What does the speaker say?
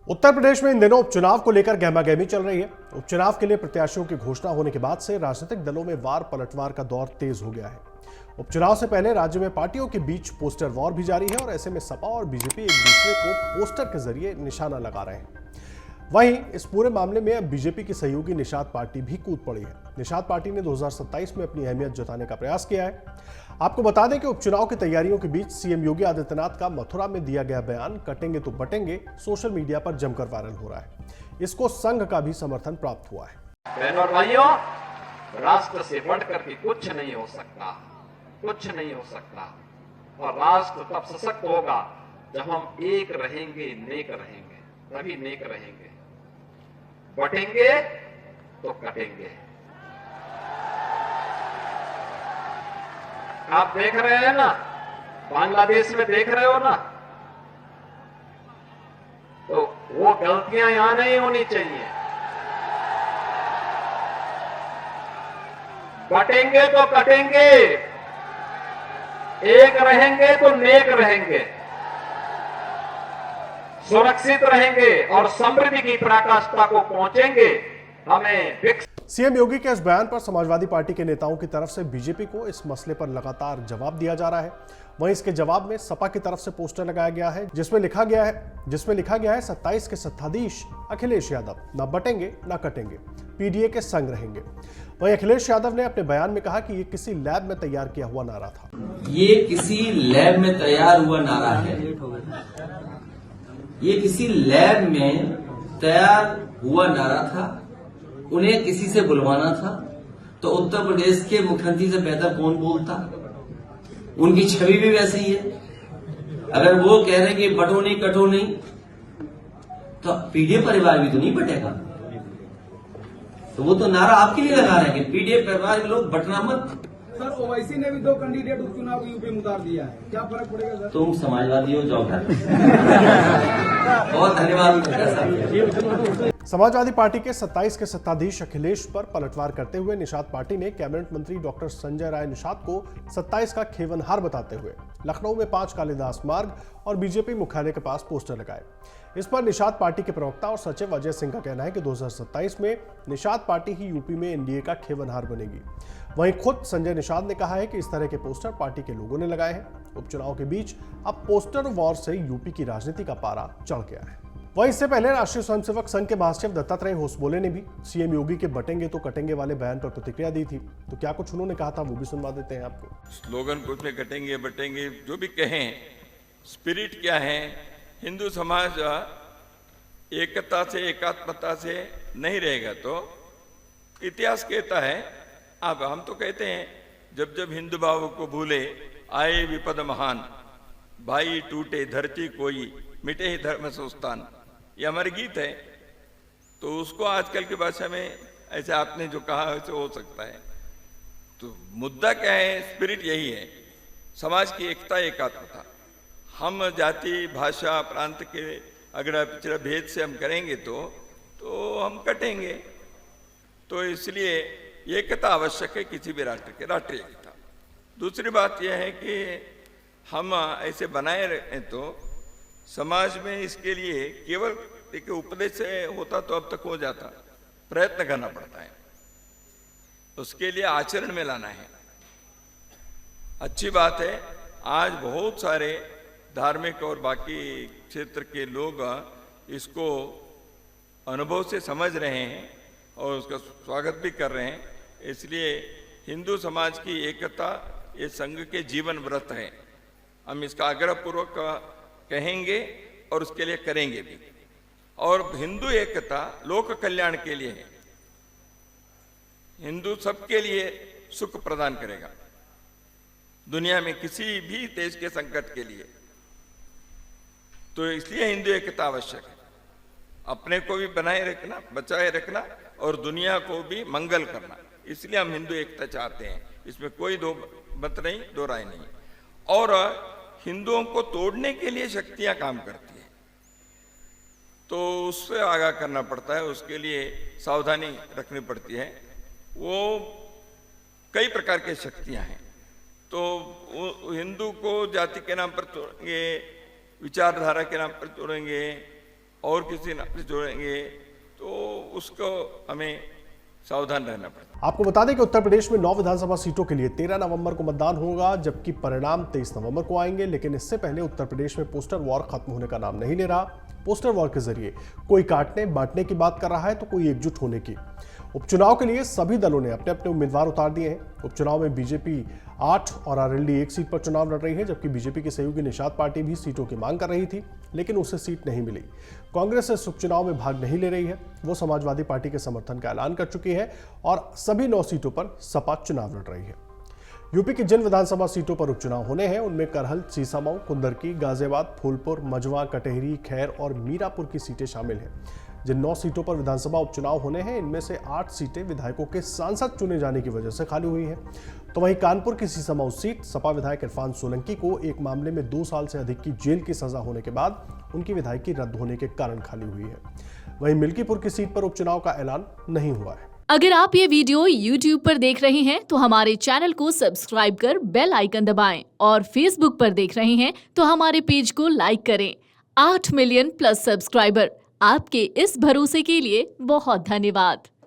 उत्तर प्रदेश में इन दिनों उपचुनाव को लेकर गहमागहमी चल रही है। उपचुनाव के लिए प्रत्याशियों की घोषणा होने के बाद से राजनीतिक दलों में वार पलटवार का दौर तेज हो गया है। उपचुनाव से पहले राज्य में पार्टियों के बीच पोस्टर वॉर भी जारी है और ऐसे में सपा और बीजेपी एक दूसरे को पोस्टर के जरिए निशाना लगा रहे हैं। वहीं इस पूरे मामले में अब बीजेपी की सहयोगी निषाद पार्टी भी कूद पड़ी है। निषाद पार्टी ने 2027 में अपनी अहमियत जताने का प्रयास किया है। आपको बता दें कि उपचुनाव की तैयारियों के बीच सीएम योगी आदित्यनाथ का मथुरा में दिया गया बयान कटेंगे तो बटेंगे सोशल मीडिया पर जमकर वायरल हो रहा है। इसको संघ का भी समर्थन प्राप्त हुआ है। बहनों और भाइयों, राष्ट्र से बढ़कर के कुछ नहीं हो सकता, कुछ नहीं हो सकता। और राष्ट्र तब सशक्त होगा जब हम एक रहेंगे, नेक रहेंगे, तभी नेक रहेंगे। बटेंगे तो कटेंगे। आप देख रहे हैं ना, बांग्लादेश में देख रहे हो ना, तो वो गलतियां यहां नहीं होनी चाहिए। बटेंगे तो कटेंगे, एक रहेंगे तो नेक रहेंगे, सुरक्षित रहेंगे और समृद्धि की पराकाष्ठा को पहुंचेंगे। हमें सीएम योगी के इस बयान पर समाजवादी पार्टी के नेताओं की तरफ से बीजेपी को इस मसले पर लगातार जवाब दिया जा रहा है। वहीं इसके जवाब में सपा की तरफ से पोस्टर लगाया गया है जिसमें लिखा गया है 27 के सत्ताधीश अखिलेश यादव न बटेंगे न कटेंगे, पीडीए के संग रहेंगे। वहीं अखिलेश यादव ने अपने बयान में कहा कि ये किसी लैब में तैयार किया हुआ नारा था। ये किसी लैब में तैयार हुआ नारा है। ये किसी लैब में तैयार हुआ नारा था। उन्हें किसी से बुलवाना था तो उत्तर प्रदेश के मुख्यमंत्री से बेहतर कौन बोलता। उनकी छवि भी वैसी ही है। अगर वो कह रहे हैं कि बटो नहीं कटो नहीं, तो पीडीए परिवार भी तो नहीं बटेगा। तो वो तो नारा आपके लिए लगा रहे हैं कि पीडीए परिवार के लोग बटना मत। सर, ओवैसी ने भी 2 कैंडिडेट उपचुनाव यूपी में उतार दिया है, क्या फर्क पड़ेगा सर? तुम समाजवादी हो, जाओ घर। बहुत धन्यवाद। समाजवादी पार्टी के 27 के सत्ताधीश अखिलेश पर पलटवार करते हुए निषाद पार्टी ने कैबिनेट मंत्री डॉक्टर संजय राय निषाद को 27 का खेवनहार बताते हुए लखनऊ में 5 कालिदास मार्ग और बीजेपी मुख्यालय के पास पोस्टर लगाए। इस पर निषाद पार्टी के प्रवक्ता और सचिव अजय सिंह का कहना है कि 2027 में निषाद पार्टी ही यूपी में एनडीए का खेवनहार बनेगी। वहीं खुद संजय निषाद ने कहा है कि इस तरह के पोस्टर पार्टी के लोगों ने लगाए हैं। उपचुनाव के बीच अब पोस्टर वॉर से यूपी की राजनीति का पारा चढ़ गया है। वहीं इससे पहले राष्ट्रीय स्वयंसेवक संघ के महासचिव दत्तात्रेय होसबोले ने भी सीएम योगी के बटेंगे तो कटेंगे वाले बयान पर प्रतिक्रिया दी थी। तो क्या कुछ उन्होंने कहा था वो भी सुनवा देते हैं आपको। स्लोगन कुछ में कटेंगे बटेंगे जो भी कहें, स्पिरिट क्या है, हिंदू समाज एकता से एकात्मता से नहीं रहेगा तो इतिहास कहता है। अब हम तो कहते हैं जब जब हिंदू भाव को भूले आए विपद महान, भाई टूटे धरती कोई मिटे ही धर्म संस्थान, ये हमारे गीत है। तो उसको आजकल की भाषा में ऐसे आपने जो कहा वैसे हो सकता है। तो मुद्दा क्या है, स्पिरिट यही है, समाज की एकता एकात्मता। हम जाति भाषा प्रांत के अगर पिछड़ा भेद से हम करेंगे तो हम कटेंगे। तो इसलिए एकता आवश्यक है किसी भी राष्ट्र के, राष्ट्रीय एकता। दूसरी बात यह है कि हम ऐसे बनाए रहें तो समाज में इसके लिए केवल एक उपदेश से होता तो अब तक हो जाता, प्रयत्न करना पड़ता है, उसके लिए आचरण में लाना है। अच्छी बात है आज बहुत सारे धार्मिक और बाकी क्षेत्र के लोग इसको अनुभव से समझ रहे हैं और उसका स्वागत भी कर रहे हैं। इसलिए हिंदू समाज की एकता ये संघ के जीवन व्रत है। हम इसका आग्रहपूर्वक कहेंगे और उसके लिए करेंगे भी। और हिंदू एकता लोक कल्याण के लिए है। हिंदू सबके लिए सुख प्रदान करेगा, दुनिया में किसी भी देश के संकट के लिए। तो इसलिए हिंदू एकता आवश्यक है, अपने को भी बनाए रखना, बचाए रखना और दुनिया को भी मंगल करना। इसलिए हम हिंदू एकता चाहते हैं, इसमें कोई दो मत नहीं, दो राय नहीं। और हिंदुओं को तोड़ने के लिए शक्तियां काम करती हैं, तो उससे आगाह करना पड़ता है, उसके लिए सावधानी रखनी पड़ती है। वो कई प्रकार की शक्तियां हैं। तो हिंदू को जाति के नाम पर तोड़ेंगे, विचारधारा के नाम पर तोड़ेंगे और किसी नाम से जोड़ेंगे तो उसको हमें सावधान रहना पड़ता। आपको बता दें कि उत्तर प्रदेश में 9 विधानसभा सीटों के लिए 13 नवंबर को मतदान होगा, जबकि परिणाम 23 नवंबर को आएंगे। लेकिन इससे पहले उत्तर प्रदेश में पोस्टर वॉर खत्म होने का नाम नहीं ले रहा। पोस्टर वॉर के जरिए कोई काटने बांटने की बात कर रहा है तो कोई एकजुट होने की। उपचुनाव के लिए सभी दलों ने अपने अपने उम्मीदवार उतार दिए हैं। उपचुनाव में बीजेपी 8 और आरएलडी 1 सीट पर चुनाव लड़ रही है, जबकि बीजेपी की सहयोगी निषाद पार्टी भी सीटों की मांग कर रही थी, लेकिन उसे सीट नहीं मिली। कांग्रेस इस उपचुनाव में भाग नहीं ले रही है। वो समाजवादी पार्टी के समर्थन का ऐलान कर चुकी है और सभी 9 सीटों पर सपा चुनाव लड़ रही है। यूपी की जिन विधानसभा सीटों पर उपचुनाव होने हैं उनमें करहल, सीसामऊ, कुंदरकी, गाजियाबाद, फूलपुर, मझवा, कटेहरी, खैर और मीरापुर की सीटें शामिल हैं। जिन 9 सीटों पर विधानसभा उपचुनाव होने हैं इनमें से 8 सीटें विधायकों के सांसद चुने जाने की वजह से खाली हुई हैं। तो वहीं कानपुर की सीसामऊ सीट सपा विधायक इरफान सोलंकी को एक मामले में 2 साल से अधिक की जेल की सजा होने के बाद उनकी विधायकी रद्द होने के कारण खाली हुई है। वहीं मिल्कीपुर की सीट पर उपचुनाव का ऐलान नहीं हुआ है। अगर आप ये वीडियो YouTube पर देख रहे हैं तो हमारे चैनल को सब्सक्राइब कर बेल आइकन दबाएं और Facebook पर देख रहे हैं तो हमारे पेज को लाइक करें। 8 मिलियन प्लस सब्सक्राइबर, आपके इस भरोसे के लिए बहुत धन्यवाद।